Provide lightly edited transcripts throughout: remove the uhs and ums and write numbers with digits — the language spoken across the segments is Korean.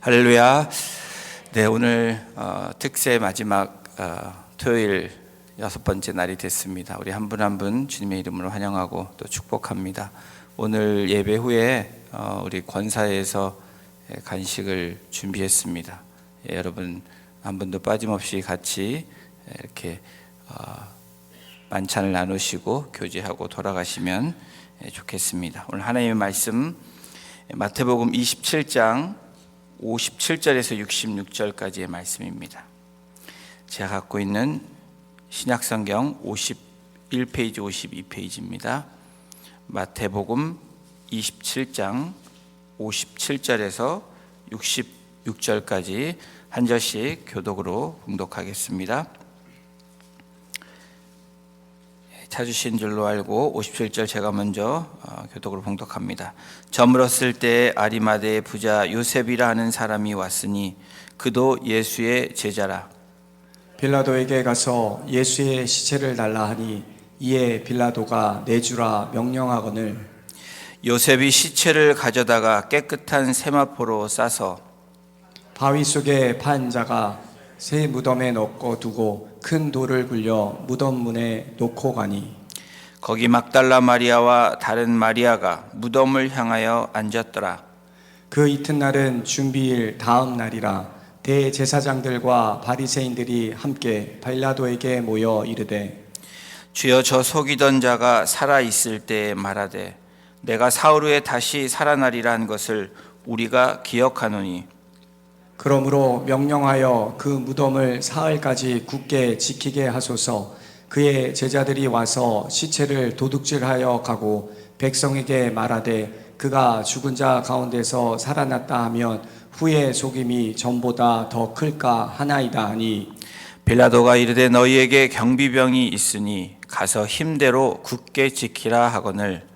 할렐루야. 네, 오늘 특세 마지막 토요일 6번째 날이 됐습니다. 우리 한 분 한 분 주님의 이름으로 환영하고 또 축복합니다. 오늘 예배 후에 우리 권사에서 간식을 준비했습니다. 여러분 한 분도 빠짐없이 같이 이렇게 만찬을 나누시고 교제하고 돌아가시면 좋겠습니다. 오늘 하나님의 말씀 마태복음 27장 57절에서 66절까지의 말씀입니다. 제가 갖고 있는 신약성경 51페이지, 52페이지입니다. 마태복음 27장 57절에서 66절까지 한 절씩 교독으로 봉독하겠습니다. 찾으신 줄로 알고 57절 제가 먼저 교독으로 봉독합니다. 저물었을 때 아리마대의 부자 요셉이라 하는 사람이 왔으니 그도 예수의 제자라. 빌라도에게 가서 예수의 시체를 달라 하니 이에 빌라도가 내주라 명령하거늘 요셉이 시체를 가져다가 깨끗한 세마포로 싸서 바위 속에 판 자가 새 무덤에 넣고 두고 큰 돌을 굴려 무덤 문에 놓고 가니 거기 막달라 마리아와 다른 마리아가 무덤을 향하여 앉았더라. 그 이튿날은 준비일 다음 날이라 대제사장들과 바리새인들이 함께 빌라도에게 모여 이르되 주여, 저 속이던 자가 살아 있을 때에 말하되 내가 사흘 후에 다시 살아나리라 한 것을 우리가 기억하노니 그러므로 명령하여 그 무덤을 사흘까지 굳게 지키게 하소서. 그의 제자들이 와서 시체를 도둑질하여 가고 백성에게 말하되 그가 죽은 자 가운데서 살아났다 하면 후에 속임이 전보다 더 클까 하나이다 하니 빌라도가 이르되 너희에게 경비병이 있으니 가서 힘대로 굳게 지키라 하거늘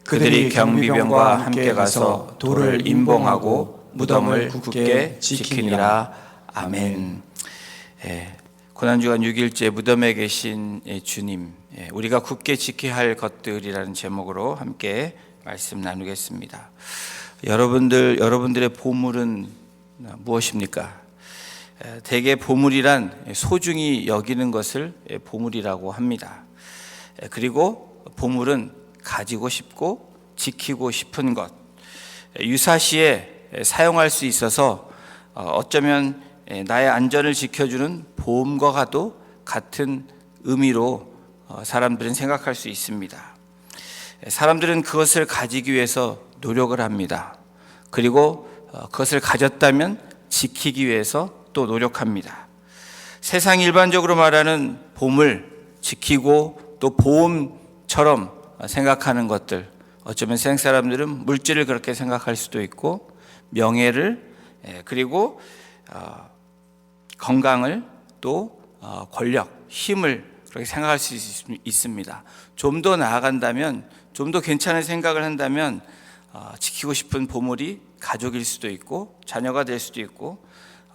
그들이 경비병과 함께 가서 돌을 임봉하고 무덤을 굳게 지키니라. 아멘. 고난주간 6일째 무덤에 계신 주님, 우리가 굳게 지켜야 할 것들이라는 제목으로 함께 말씀 나누겠습니다. 여러분들의 보물은 무엇입니까? 대개 보물이란 소중히 여기는 것을 보물이라고 합니다. 그리고 보물은 가지고 싶고 지키고 싶은 것, 유사시에 사용할 수 있어서 어쩌면 나의 안전을 지켜주는 보험과도 같은 의미로 사람들은 생각할 수 있습니다. 사람들은 그것을 가지기 위해서 노력을 합니다. 그리고 그것을 가졌다면 지키기 위해서 또 노력합니다. 세상 일반적으로 말하는 보물, 지키고 또 보험처럼 생각하는 것들, 어쩌면 세상 사람들은 물질을 그렇게 생각할 수도 있고 명예를, 그리고 건강을, 또 권력, 힘을 그렇게 생각할 수 있습니다. 좀 더 나아간다면, 좀 더 괜찮은 생각을 한다면 지키고 싶은 보물이 가족일 수도 있고 자녀가 될 수도 있고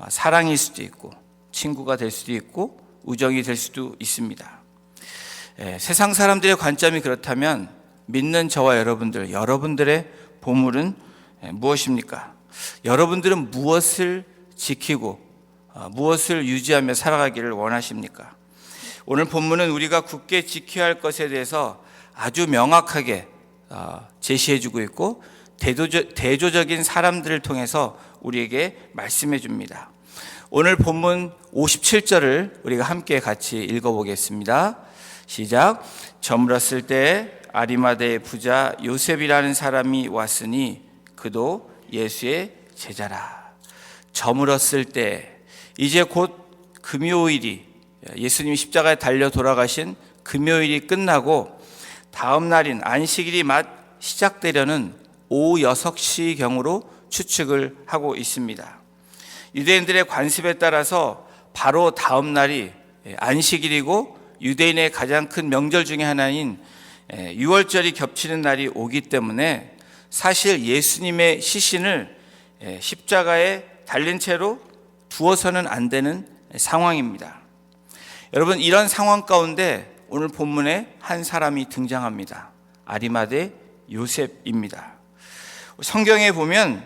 사랑일 수도 있고 친구가 될 수도 있고 우정이 될 수도 있습니다. 세상 사람들의 관점이 그렇다면 믿는 저와 여러분들의 보물은 무엇입니까? 여러분들은 무엇을 지키고 무엇을 유지하며 살아가기를 원하십니까? 오늘 본문은 우리가 굳게 지켜야 할 것에 대해서 아주 명확하게 제시해주고 있고 대조적인 사람들을 통해서 우리에게 말씀해 줍니다. 오늘 본문 57절을 우리가 함께 같이 읽어보겠습니다. 시작. 저물었을 때 아리마대의 부자 요셉이라는 사람이 왔으니 그도 예수의 제자라. 저물었을 때, 이제 곧 금요일이, 예수님이 십자가에 달려 돌아가신 금요일이 끝나고 다음 날인 안식일이 막 시작되려는 오후 6시경으로 추측을 하고 있습니다. 유대인들의 관습에 따라서 바로 다음 날이 안식일이고 유대인의 가장 큰 명절 중에 하나인 유월절이 겹치는 날이 오기 때문에 사실 예수님의 시신을 십자가에 달린 채로 두어서는 안 되는 상황입니다. 여러분, 이런 상황 가운데 오늘 본문에 한 사람이 등장합니다. 아리마대 요셉입니다. 성경에 보면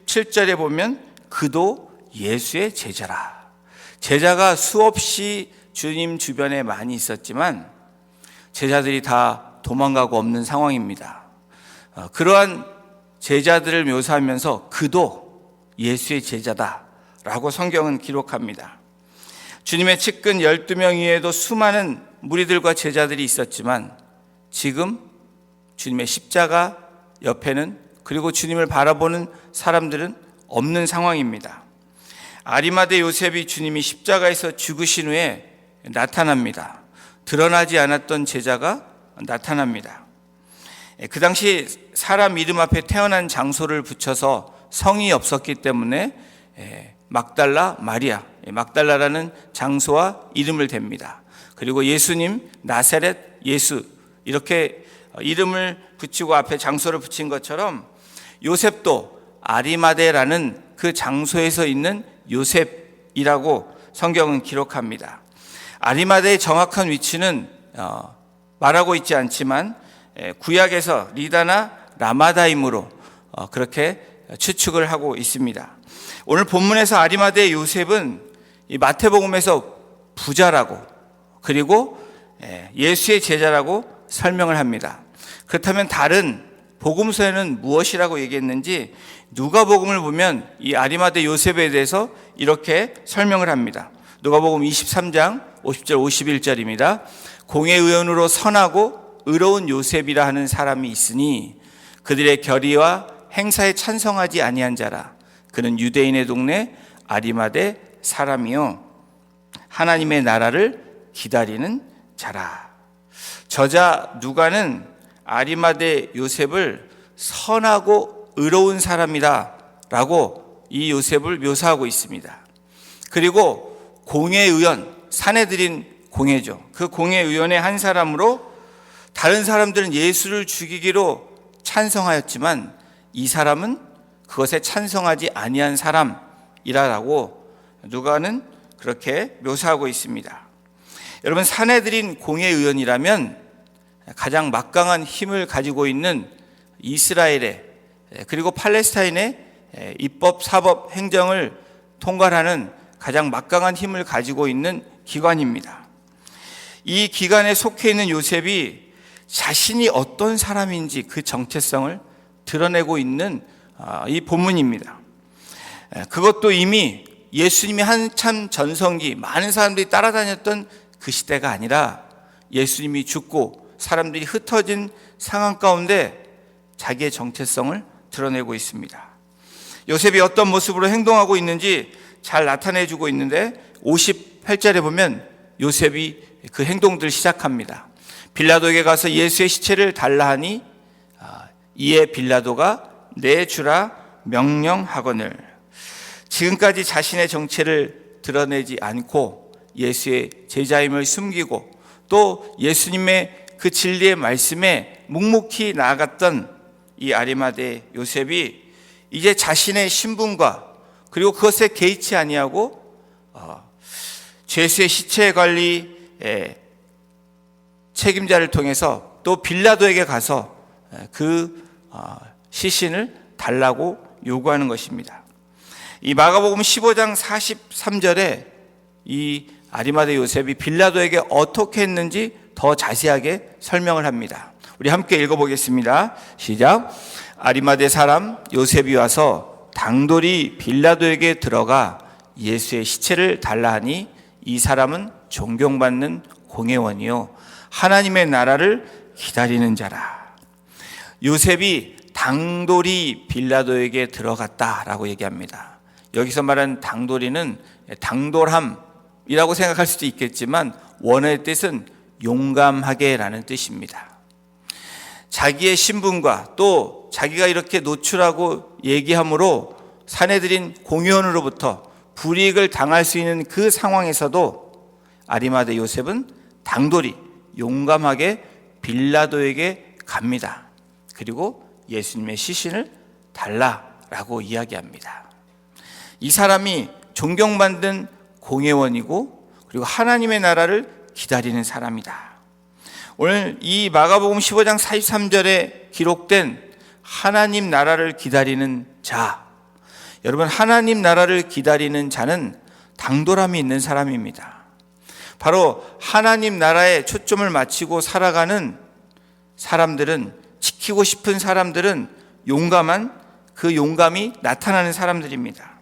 57절에 보면 그도 예수의 제자라. 제자가 수없이 주님 주변에 많이 있었지만 제자들이 다 도망가고 없는 상황입니다. 그러한 제자들을 묘사하면서 그도 예수의 제자다라고 성경은 기록합니다. 주님의 측근 12명 이외에도 수많은 무리들과 제자들이 있었지만 지금 주님의 십자가 옆에는, 그리고 주님을 바라보는 사람들은 없는 상황입니다. 아리마대 요셉이 주님이 십자가에서 죽으신 후에 나타납니다. 드러나지 않았던 제자가 나타납니다. 그 당시 사람 이름 앞에 태어난 장소를 붙여서 성이 없었기 때문에 막달라 마리아, 막달라라는 장소와 이름을 댑니다. 그리고 예수님, 나사렛 예수, 이렇게 이름을 붙이고 앞에 장소를 붙인 것처럼 요셉도 아리마대라는 그 장소에서 있는 요셉이라고 성경은 기록합니다. 아리마대의 정확한 위치는 말하고 있지 않지만 구약에서 리다나 라마다임으로 그렇게 추측을 하고 있습니다. 오늘 본문에서 아리마대의 요셉은 이 마태복음에서 부자라고, 그리고 예수의 제자라고 설명을 합니다. 그렇다면 다른 복음서에는 무엇이라고 얘기했는지 누가복음을 보면 이 아리마대 요셉에 대해서 이렇게 설명을 합니다. 누가복음 23장 50절 51절입니다. 공회의원으로 선하고 의로운 요셉이라 하는 사람이 있으니 그들의 결의와 행사에 찬성하지 아니한 자라. 그는 유대인의 동네 아리마대 사람이요 하나님의 나라를 기다리는 자라. 저자 누가는 아리마대 요셉을 선하고 의로운 사람이다 라고 이 요셉을 묘사하고 있습니다. 그리고 공회의원, 사내들인 공회죠. 그 공회의원의 한 사람으로 다른 사람들은 예수를 죽이기로 찬성하였지만 이 사람은 그것에 찬성하지 아니한 사람이라고 누가는 그렇게 묘사하고 있습니다. 여러분, 사내들인 공회의원이라면 가장 막강한 힘을 가지고 있는 이스라엘의 그리고 팔레스타인의 입법, 사법, 행정을 통괄하는 가장 막강한 힘을 가지고 있는 기관입니다. 이 기관에 속해 있는 요셉이 자신이 어떤 사람인지 그 정체성을 드러내고 있는 이 본문입니다. 그것도 이미 예수님이 한참 전성기 많은 사람들이 따라다녔던 그 시대가 아니라 예수님이 죽고 사람들이 흩어진 상황 가운데 자기의 정체성을 드러내고 있습니다. 요셉이 어떤 모습으로 행동하고 있는지 잘 나타내주고 있는데 58절에 보면 요셉이 그 행동들을 시작합니다. 빌라도에게 가서 예수의 시체를 달라 하니 이에 빌라도가 내주라 명령하거늘. 지금까지 자신의 정체를 드러내지 않고 예수의 제자임을 숨기고 또 예수님의 그 진리의 말씀에 묵묵히 나아갔던 이 아리마대 요셉이 이제 자신의 신분과 그리고 그것에 개의치 아니하고 예수의 시체 관리 책임자를 통해서 또 빌라도에게 가서 그 시신을 달라고 요구하는 것입니다. 이 마가복음 15장 43절에 이 아리마대 요셉이 빌라도에게 어떻게 했는지 더 자세하게 설명을 합니다. 우리 함께 읽어보겠습니다. 시작. 아리마대 사람 요셉이 와서 당돌이 빌라도에게 들어가 예수의 시체를 달라 하니 이 사람은 존경받는 공회원이요 하나님의 나라를 기다리는 자라. 요셉이 당돌이 빌라도에게 들어갔다라고 얘기합니다. 여기서 말하는 당돌이는 당돌함이라고 생각할 수도 있겠지만 원어의 뜻은 용감하게라는 뜻입니다. 자기의 신분과 또 자기가 이렇게 노출하고 얘기함으로 사내들인 공회원으로부터 불이익을 당할 수 있는 그 상황에서도 아리마대 요셉은 당돌이 용감하게 빌라도에게 갑니다. 그리고 예수님의 시신을 달라라고 이야기합니다. 이 사람이 존경받는 공회원이고 그리고 하나님의 나라를 기다리는 사람이다. 오늘 이 마가복음 15장 43절에 기록된 하나님 나라를 기다리는 자, 여러분, 하나님 나라를 기다리는 자는 당돌함이 있는 사람입니다. 바로 하나님 나라에 초점을 맞추고 살아가는 사람들은, 지키고 싶은 사람들은 용감한, 그 용감이 나타나는 사람들입니다.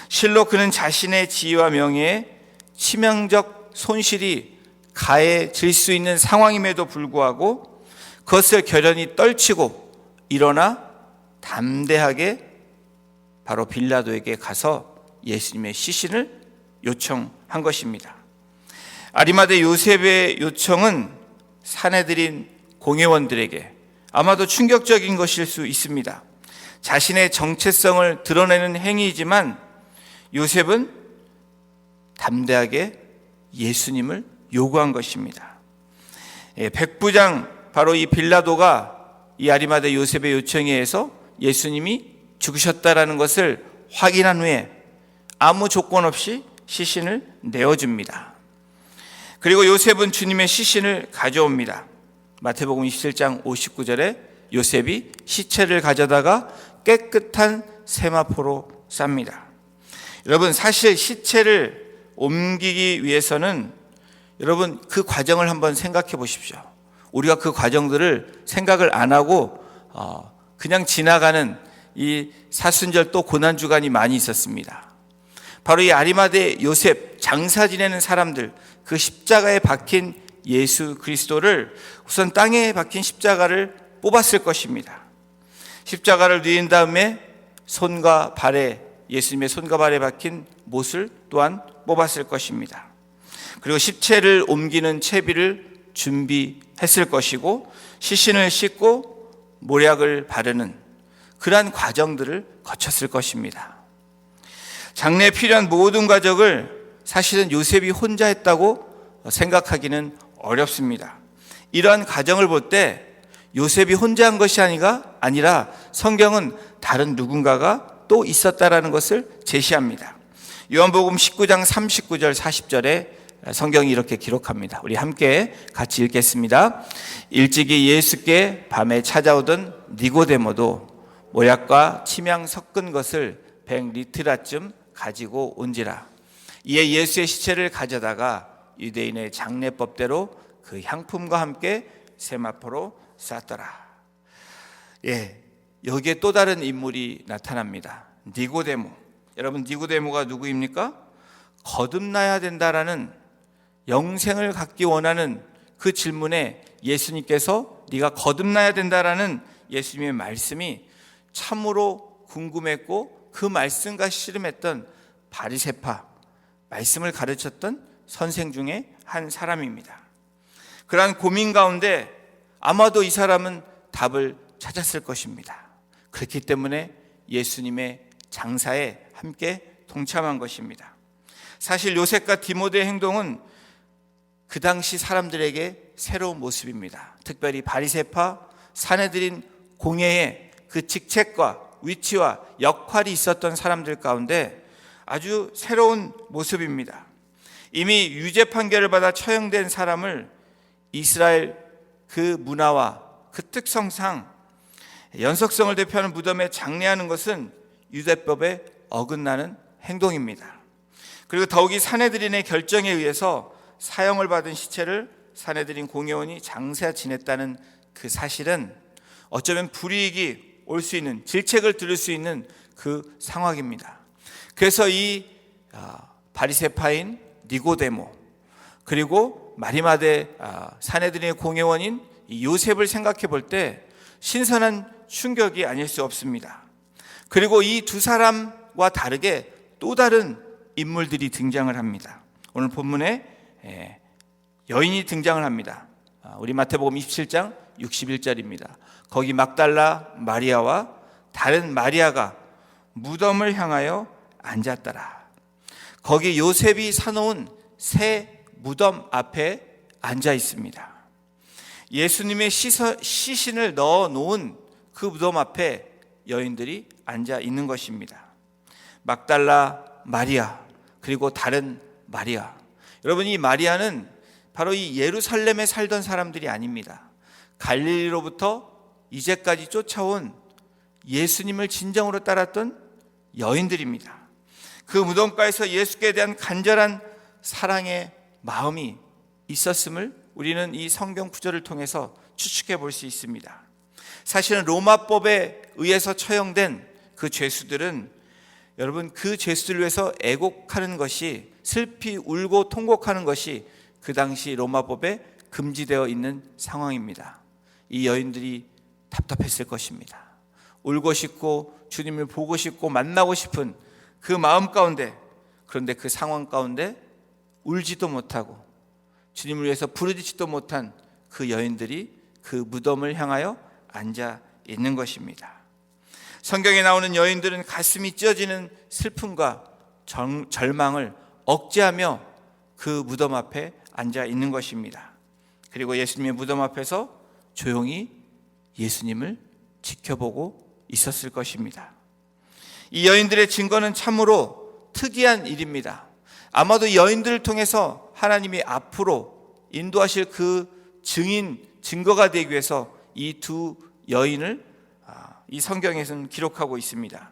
실로 그는 자신의 지위와 명예에 치명적 손실이 가해질 수 있는 상황임에도 불구하고 그것을 결연히 떨치고 일어나 담대하게 바로 빌라도에게 가서 예수님의 시신을 요청한 것입니다. 아리마대 요셉의 요청은 사내들인 공회원들에게 아마도 충격적인 것일 수 있습니다. 자신의 정체성을 드러내는 행위이지만 요셉은 담대하게 예수님을 요구한 것입니다. 백부장 바로 이 빌라도가 이 아리마대 요셉의 요청에 의해서 예수님이 죽으셨다라는 것을 확인한 후에 아무 조건 없이 시신을 내어줍니다. 그리고 요셉은 주님의 시신을 가져옵니다. 마태복음 27장 59절에 요셉이 시체를 가져다가 깨끗한 세마포로 쌉니다. 여러분, 사실 시체를 옮기기 위해서는 여러분 그 과정을 한번 생각해 보십시오. 우리가 그 과정들을 생각을 안 하고 그냥 지나가는 이 사순절 또 고난주간이 많이 있었습니다. 바로 이 아리마대 요셉, 장사 지내는 사람들, 그 십자가에 박힌 예수 그리스도를 우선 땅에 박힌 십자가를 뽑았을 것입니다. 십자가를 누인 다음에 손과 발에, 예수님의 손과 발에 박힌 못을 또한 뽑았을 것입니다. 그리고 시체를 옮기는 채비를 준비했을 것이고 시신을 씻고 모략을 바르는 그러한 과정들을 거쳤을 것입니다. 장례에 필요한 모든 과정을 사실은 요셉이 혼자 했다고 생각하기는 어렵습니다. 이러한 과정을 볼 때 요셉이 혼자 한 것이 아니라 성경은 다른 누군가가 또 있었다라는 것을 제시합니다. 요한복음 19장 39절 40절에 성경이 이렇게 기록합니다. 우리 함께 같이 읽겠습니다. 일찍이 예수께 밤에 찾아오던 니고데모도 모약과 침향 섞은 것을 100리트라쯤 가지고 온지라. 이에 예수의 시체를 가져다가 유대인의 장례법대로 그 향품과 함께 세마포로 쌌더라. 여기에 또 다른 인물이 나타납니다. 니고데모. 여러분, 니고데모가 누구입니까? 거듭나야 된다라는, 영생을 갖기 원하는 그 질문에 예수님께서 네가 거듭나야 된다라는 예수님의 말씀이 참으로 궁금했고 그 말씀과 씨름했던 바리새파, 말씀을 가르쳤던 선생 중에 한 사람입니다. 그러한 고민 가운데 아마도 이 사람은 답을 찾았을 것입니다. 그렇기 때문에 예수님의 장사에 함께 동참한 것입니다. 사실 요셉과 디모데의 행동은 그 당시 사람들에게 새로운 모습입니다. 특별히 바리새파, 사내들인 공회에 그 직책과 위치와 역할이 있었던 사람들 가운데 아주 새로운 모습입니다. 이미 유죄 판결을 받아 처형된 사람을 이스라엘 그 문화와 그 특성상 연속성을 대표하는 무덤에 장례하는 것은 유대법에 어긋나는 행동입니다. 그리고 더욱이 사내들인의 결정에 의해서 사형을 받은 시체를 사내들인 공회원이 장사 지냈다는 그 사실은 어쩌면 불이익이 올 수 있는, 질책을 들을 수 있는 그 상황입니다. 그래서 이 바리새파인 니고데모, 그리고 마리마대 사내들의 공회원인 요셉을 생각해 볼 때 신선한 충격이 아닐 수 없습니다. 그리고 이 두 사람과 다르게 또 다른 인물들이 등장을 합니다. 오늘 본문에 여인이 등장을 합니다. 우리 마태복음 27장 61절입니다. 거기 막달라 마리아와 다른 마리아가 무덤을 향하여 앉았더라. 거기 요셉이 사놓은 새 무덤 앞에 앉아 있습니다. 예수님의 시신을 넣어 놓은 그 무덤 앞에 여인들이 앉아 있는 것입니다. 막달라 마리아, 그리고 다른 마리아. 여러분, 이 마리아는 바로 이 예루살렘에 살던 사람들이 아닙니다. 갈릴리로부터 이제까지 쫓아온 예수님을 진정으로 따랐던 여인들입니다. 그 무덤가에서 예수께 대한 간절한 사랑의 마음이 있었음을 우리는 이 성경 구절을 통해서 추측해 볼 수 있습니다. 사실은 로마법에 의해서 처형된 그 죄수들은 여러분 그 죄수들을 위해서 애곡하는 것이, 슬피 울고 통곡하는 것이 그 당시 로마법에 금지되어 있는 상황입니다. 이 여인들이 답답했을 것입니다. 울고 싶고 주님을 보고 싶고 만나고 싶은 그 마음 가운데, 그런데 그 상황 가운데 울지도 못하고 주님을 위해서 부르짖지도 못한 그 여인들이 그 무덤을 향하여 앉아 있는 것입니다. 성경에 나오는 여인들은 가슴이 찢어지는 슬픔과 절망을 억제하며 그 무덤 앞에 앉아 있는 것입니다. 그리고 예수님의 무덤 앞에서 조용히 예수님을 지켜보고 있었을 것입니다. 이 여인들의 증거는 참으로 특이한 일입니다. 아마도 여인들을 통해서 하나님이 앞으로 인도하실 그 증거가 되기 위해서 이 두 여인을 이 성경에서는 기록하고 있습니다.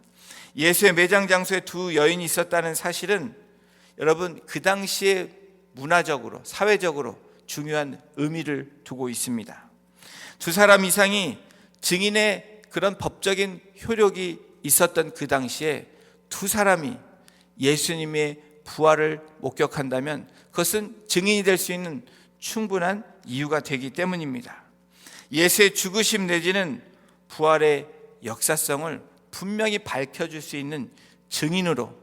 예수의 매장 장소에 두 여인이 있었다는 사실은 여러분 그 당시에 문화적으로, 사회적으로 중요한 의미를 두고 있습니다. 두 사람 이상이 증인의 그런 법적인 효력이 있었던 그 당시에 두 사람이 예수님의 부활을 목격한다면 그것은 증인이 될 수 있는 충분한 이유가 되기 때문입니다. 예수의 죽으심 내지는 부활의 역사성을 분명히 밝혀줄 수 있는 증인으로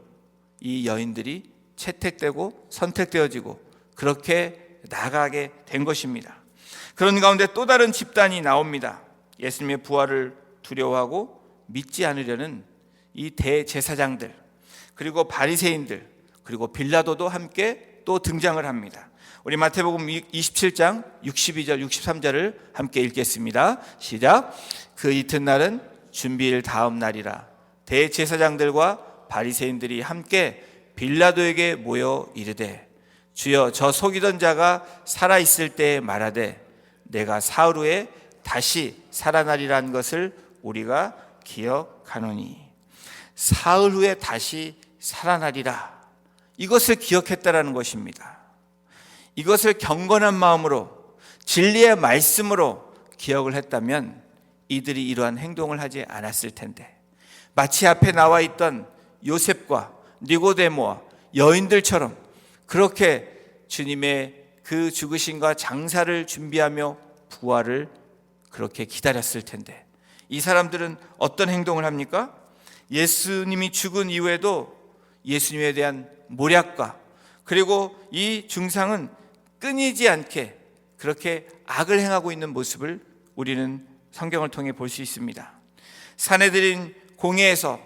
이 여인들이 채택되고 선택되어지고 그렇게 나가게 된 것입니다. 그런 가운데 또 다른 집단이 나옵니다. 예수님의 부활을 두려워하고 믿지 않으려는 이 대제사장들, 그리고 바리새인들, 그리고 빌라도도 함께 또 등장을 합니다. 우리 마태복음 27장 62절 63절을 함께 읽겠습니다. 시작. 그 이튿날은 준비일 다음 날이라 대제사장들과 바리새인들이 함께 빌라도에게 모여 이르되 주여 저 속이던 자가 살아있을 때에 말하되 내가 사흘 후에 다시 살아나리라는 것을 우리가 기억하노니. 사흘 후에 다시 살아나리라, 이것을 기억했다라는 것입니다. 이것을 경건한 마음으로 진리의 말씀으로 기억을 했다면 이들이 이러한 행동을 하지 않았을 텐데, 마치 앞에 나와 있던 요셉과 니고데모와 여인들처럼 그렇게 주님의 그 죽으심과 장사를 준비하며 부활을 그렇게 기다렸을 텐데, 이 사람들은 어떤 행동을 합니까? 예수님이 죽은 이후에도 예수님에 대한 모략과 그리고 이 중상은 끊이지 않게 그렇게 악을 행하고 있는 모습을 우리는 성경을 통해 볼 수 있습니다. 사내들인 공회에서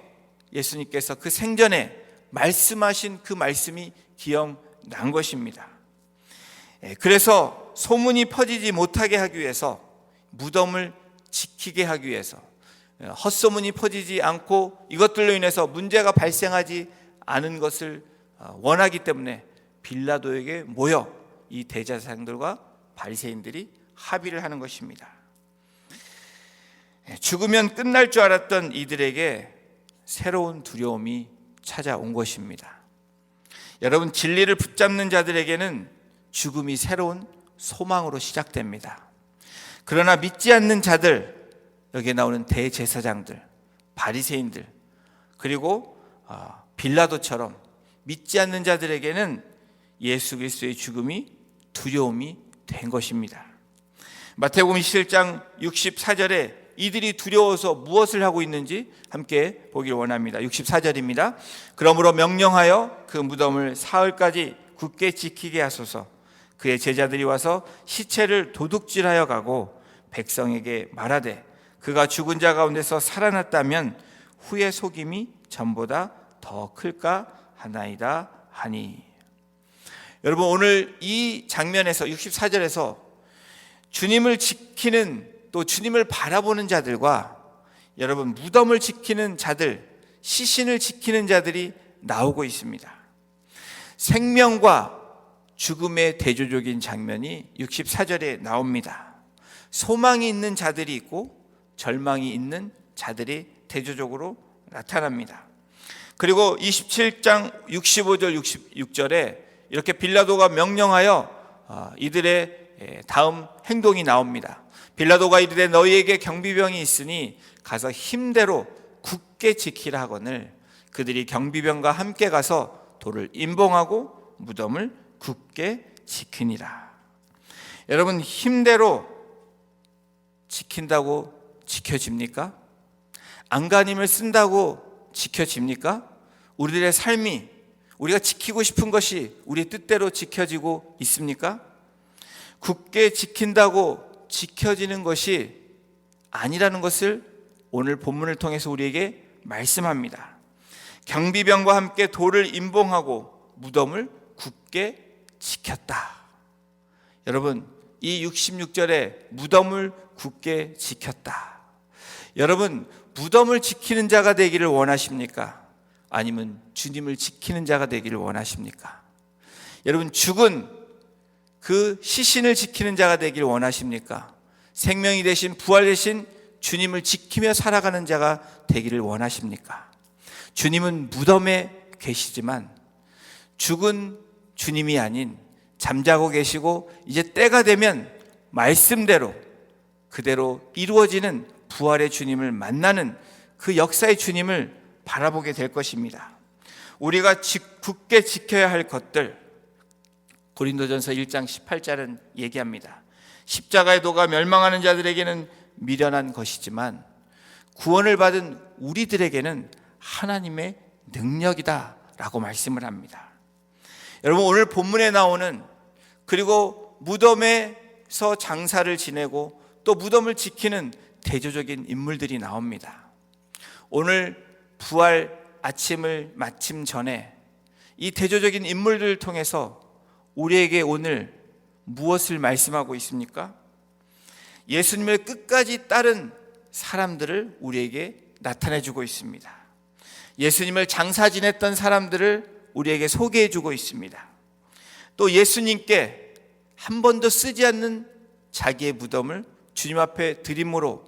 예수님께서 그 생전에 말씀하신 그 말씀이 기억난 것입니다. 그래서 소문이 퍼지지 못하게 하기 위해서, 무덤을 지키게 하기 위해서, 헛소문이 퍼지지 않고 이것들로 인해서 문제가 발생하지 않은 것을 원하기 때문에 빌라도에게 모여 이 대제사장들과 바리새인들이 합의를 하는 것입니다. 죽으면 끝날 줄 알았던 이들에게 새로운 두려움이 찾아온 것입니다. 여러분, 진리를 붙잡는 자들에게는 죽음이 새로운 소망으로 시작됩니다. 그러나 믿지 않는 자들, 여기에 나오는 대제사장들, 바리새인들, 그리고 빌라도처럼 믿지 않는 자들에게는 예수 그리스도의 죽음이 두려움이 된 것입니다. 마태복음 27장 64절에 이들이 두려워서 무엇을 하고 있는지 함께 보기를 원합니다. 64절입니다. 그러므로 명령하여 그 무덤을 사흘까지 굳게 지키게 하소서. 그의 제자들이 와서 시체를 도둑질하여 가고 백성에게 말하되 그가 죽은 자 가운데서 살아났다면 후의 속임이 전보다 더 클까 하나이다 하니. 여러분, 오늘 이 장면에서 64절에서 주님을 지키는, 또 주님을 바라보는 자들과 여러분 무덤을 지키는 자들, 시신을 지키는 자들이 나오고 있습니다. 생명과 죽음의 대조적인 장면이 64절에 나옵니다. 소망이 있는 자들이 있고 절망이 있는 자들이 대조적으로 나타납니다. 그리고 27장 65절 66절에 이렇게 빌라도가 명령하여 이들의 다음 행동이 나옵니다. 빌라도가 이르되 너희에게 경비병이 있으니 가서 힘대로 굳게 지키라 하거늘 그들이 경비병과 함께 가서 돌을 임봉하고 무덤을 굳게 지키니라. 여러분, 힘대로 지킨다고 지켜집니까? 안간힘을 쓴다고 지켜집니까? 우리들의 삶이, 우리가 지키고 싶은 것이 우리의 뜻대로 지켜지고 있습니까? 굳게 지킨다고 지켜지는 것이 아니라는 것을 오늘 본문을 통해서 우리에게 말씀합니다. 경비병과 함께 돌을 임봉하고 무덤을 굳게 지켰다. 여러분, 이 66절에 무덤을 굳게 지켰다. 여러분, 무덤을 지키는 자가 되기를 원하십니까? 아니면 주님을 지키는 자가 되기를 원하십니까? 여러분, 죽은 그 시신을 지키는 자가 되기를 원하십니까? 생명이 되신, 부활 되신 주님을 지키며 살아가는 자가 되기를 원하십니까? 주님은 무덤에 계시지만 죽은 주님이 아닌 잠자고 계시고 이제 때가 되면 말씀대로 그대로 이루어지는 부활의 주님을 만나는 그 역사의 주님을 바라보게 될 것입니다. 우리가 굳게 지켜야 할 것들, 고린도전서 1장 18절은 얘기합니다. 십자가의 도가 멸망하는 자들에게는 미련한 것이지만 구원을 받은 우리들에게는 하나님의 능력이다 라고 말씀을 합니다. 여러분, 오늘 본문에 나오는, 그리고 무덤에서 장사를 지내고 또 무덤을 지키는 대조적인 인물들이 나옵니다. 오늘 부활 아침을 마침 전에 이 대조적인 인물들을 통해서 우리에게 오늘 무엇을 말씀하고 있습니까? 예수님을 끝까지 따른 사람들을 우리에게 나타내주고 있습니다. 예수님을 장사 지냈던 사람들을 우리에게 소개해주고 있습니다. 또 예수님께 한 번도 쓰지 않는 자기의 무덤을 주님 앞에 드림으로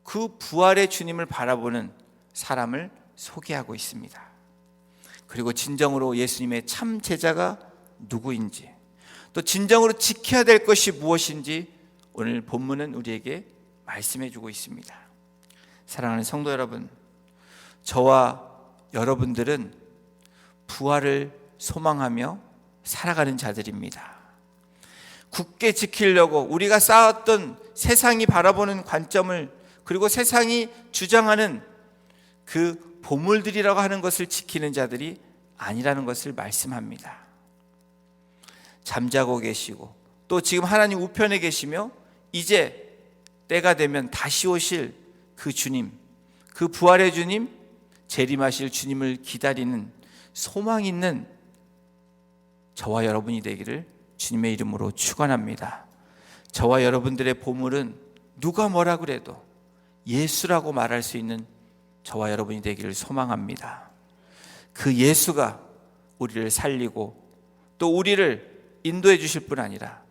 그 부활의 주님을 바라보는 사람을 소개하고 있습니다. 그리고 진정으로 예수님의 참 제자가 누구인지, 또 진정으로 지켜야 될 것이 무엇인지 오늘 본문은 우리에게 말씀해 주고 있습니다. 사랑하는 성도 여러분, 저와 여러분들은 부활을 소망하며 살아가는 자들입니다. 굳게 지키려고 우리가 쌓았던 세상이 바라보는 관점을, 그리고 세상이 주장하는 그 보물들이라고 하는 것을 지키는 자들이 아니라는 것을 말씀합니다. 잠자고 계시고 또 지금 하나님 우편에 계시며 이제 때가 되면 다시 오실 그 주님, 그 부활의 주님, 재림하실 주님을 기다리는 소망 있는 저와 여러분이 되기를 주님의 이름으로 축원합니다. 저와 여러분들의 보물은 누가 뭐라 그래도 예수라고 말할 수 있는 저와 여러분이 되기를 소망합니다. 그 예수가 우리를 살리고 또 우리를 인도해 주실 뿐 아니라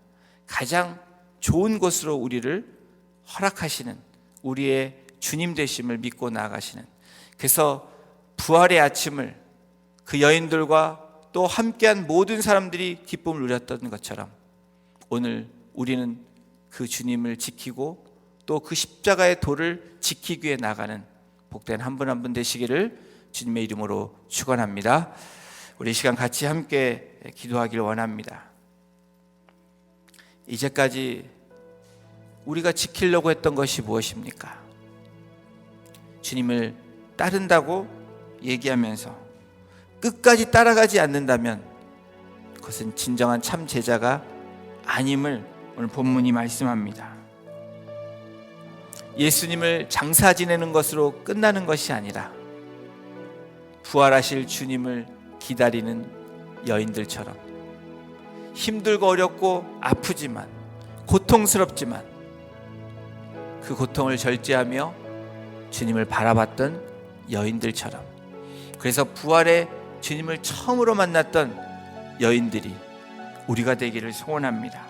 가장 좋은 곳으로 우리를 허락하시는 우리의 주님 되심을 믿고 나아가시는, 그래서 부활의 아침을 그 여인들과 또 함께한 모든 사람들이 기쁨을 누렸던 것처럼 오늘 우리는 그 주님을 지키고 또 그 십자가의 도를 지키기 위해 나가는 복된 한 분 한 분 되시기를 주님의 이름으로 축원합니다. 우리 이 시간 같이 함께 기도하기를 원합니다. 이제까지 우리가 지키려고 했던 것이 무엇입니까? 주님을 따른다고 얘기하면서 끝까지 따라가지 않는다면 그것은 진정한 참 제자가 아님을 오늘 본문이 말씀합니다. 예수님을 장사 지내는 것으로 끝나는 것이 아니라 부활하실 주님을 기다리는 여인들처럼 힘들고 어렵고 아프지만 고통스럽지만 그 고통을 절제하며 주님을 바라봤던 여인들처럼, 그래서 부활의 주님을 처음으로 만났던 여인들이 우리가 되기를 소원합니다.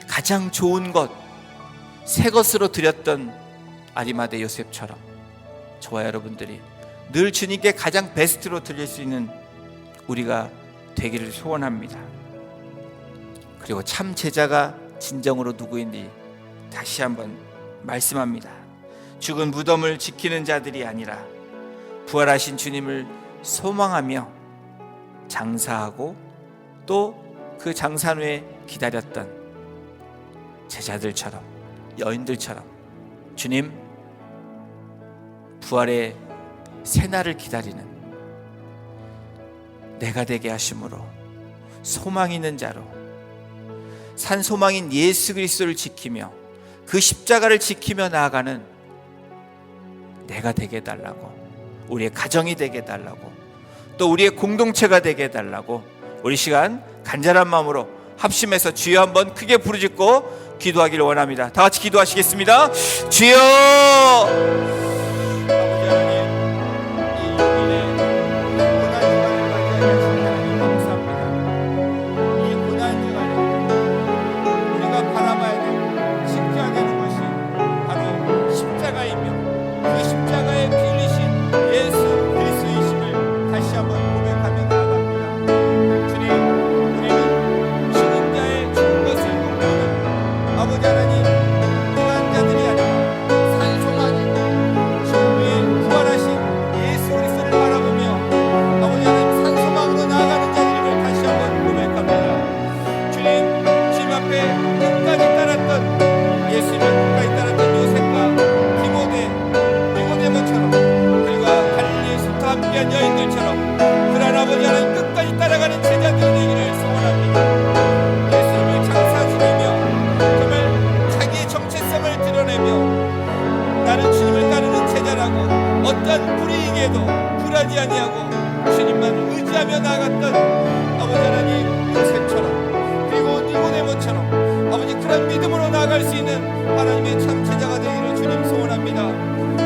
가장 좋은 것, 새 것으로 드렸던 아리마대 요셉처럼 저와 여러분들이 늘 주님께 가장 베스트로 드릴 수 있는 우리가 되기를 소원합니다. 그리고 참 제자가 진정으로 누구인지 다시 한번 말씀합니다. 죽은 무덤을 지키는 자들이 아니라 부활하신 주님을 소망하며 장사하고 또 그 장산 후에 기다렸던 제자들처럼, 여인들처럼 주님 부활의 새날을 기다리는 내가 되게 하심으로 소망 있는 자로 산 소망인 예수 그리스도를 지키며 그 십자가를 지키며 나아가는 내가 되게 해달라고, 우리의 가정이 되게 해달라고, 또 우리의 공동체가 되게 해달라고 우리 시간 간절한 마음으로 합심해서 주여 한번 크게 부르짖고 기도하기를 원합니다. 다 같이 기도하시겠습니다. 주여! 아버지 하나님, 이 6일에 고난 주간을 맞이하게 하신 하나님 감사합니다. 이 고난 주간에 우리가 바라봐야 되는, 지켜야 되는 것이 바로 십자가이며 그 십자가에 피 흘리신 예수 그리스도이심을 다시 한번 고백하며 나아갑니다. 주님, 우리는 죽은 자의 죽은 것을 목도는 아버지 하나님 그러한 자들이 아니라 산 소망인 죽음 위에 부활하신 예수 그리스도를 바라보며 아버지 하나님 산 소망으로 나아가는 자들임을 다시 한번 고백합니다. 주님, 주님 앞에 끝까지 따랐던 예수님을 끝까지 따랐던 요셉과 니고데모처럼 그리고 갈릴리에서부터 함께한 여인들처럼 그러한 아버지 하나님 끝까지 따라가는 제자들이 되기를 소원합니다. 예수님을 장사 지내며 정말 자기의 정체성을 드러내며 나는 주님을 따르는 제자라고 어떠한 불이익에도 굴하지 아니하고 주님만 의지하며 나아갔던 아버지 하나님 요셉처럼 그리고 니고데모처럼 아버지 그런 믿음으로 나아갈 수 있는 하나님의 참 제자가 되기를 주님 소원합니다.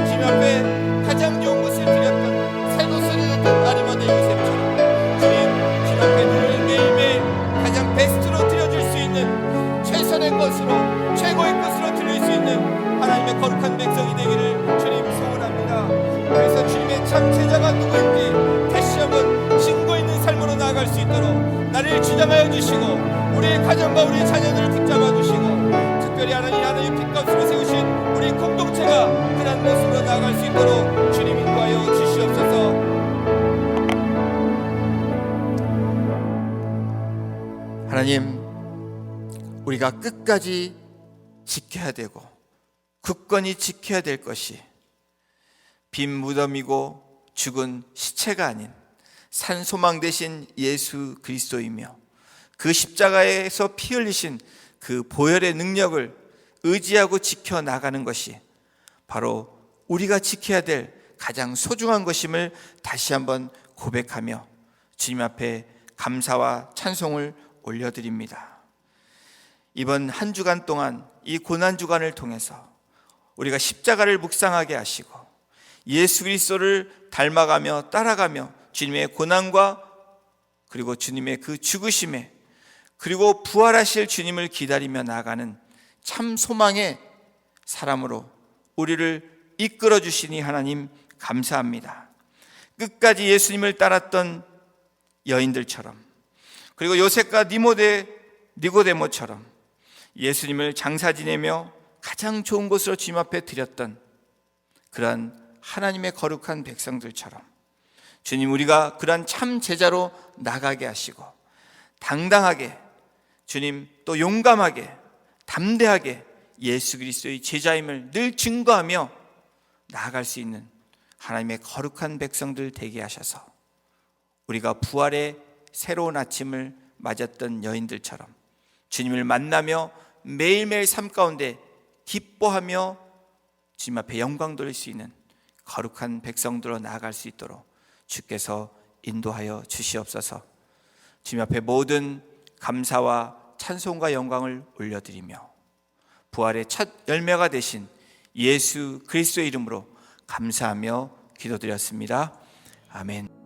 주님 앞에 가장 좋은 것을 드렸던 새 것을 입었던 아리마다 요셉처럼 주님 앞에 늘 매일매일 가장 베스트로 드려줄 수 있는 최선의 것으로 최고의 것으로 드릴 수 있는 하나님의 거룩한 백성이 되기를 주님 소원합니다. 그래서 주님의 참 제자가 누구인지 다시 한번 증거 있는 삶으로 나아갈 수 있도록 나를 주장하여 주시고 우리의 가정과 우리의 자녀들을 붙잡아 주시고 특별히 하나님 핏값으로 세우신 우리 공동체가 그런 모습으로 나아갈 수 있도록 주님 인도하여 주시옵소서. 하나님, 우리가 끝까지 지켜야 되고 굳건히 지켜야 될 것이 빈 무덤이고 죽은 시체가 아닌 산 소망 되신 예수 그리스도이며 그 십자가에서 피 흘리신 그 보혈의 능력을 의지하고 지켜나가는 것이 바로 우리가 지켜야 될 가장 소중한 것임을 다시 한번 고백하며 주님 앞에 감사와 찬송을 올려드립니다. 이번 한 주간 동안 이 고난주간을 통해서 우리가 십자가를 묵상하게 하시고 예수 그리스도를 닮아가며 따라가며 주님의 고난과 그리고 주님의 그 죽으심에 그리고 부활하실 주님을 기다리며 나아가는 참 소망의 사람으로 우리를 이끌어 주시니 하나님 감사합니다. 끝까지 예수님을 따랐던 여인들처럼 그리고 요셉과 니고데모처럼 예수님을 장사 지내며 가장 좋은 곳으로 주님 앞에 드렸던 그러한 하나님의 거룩한 백성들처럼 주님, 우리가 그러한 참 제자로 나가게 하시고 당당하게 주님 또 용감하게 담대하게 예수 그리스도의 제자임을 늘 증거하며 나아갈 수 있는 하나님의 거룩한 백성들 되게 하셔서 우리가 부활의 새로운 아침을 맞았던 여인들처럼 주님을 만나며 매일매일 삶 가운데 기뻐하며 주님 앞에 영광 돌릴 수 있는 거룩한 백성들로 나아갈 수 있도록 주께서 인도하여 주시옵소서. 주님 앞에 모든 감사와 찬송과 영광을 올려드리며 부활의 첫 열매가 되신 예수 그리스도의 이름으로 감사하며 기도드렸습니다. 아멘.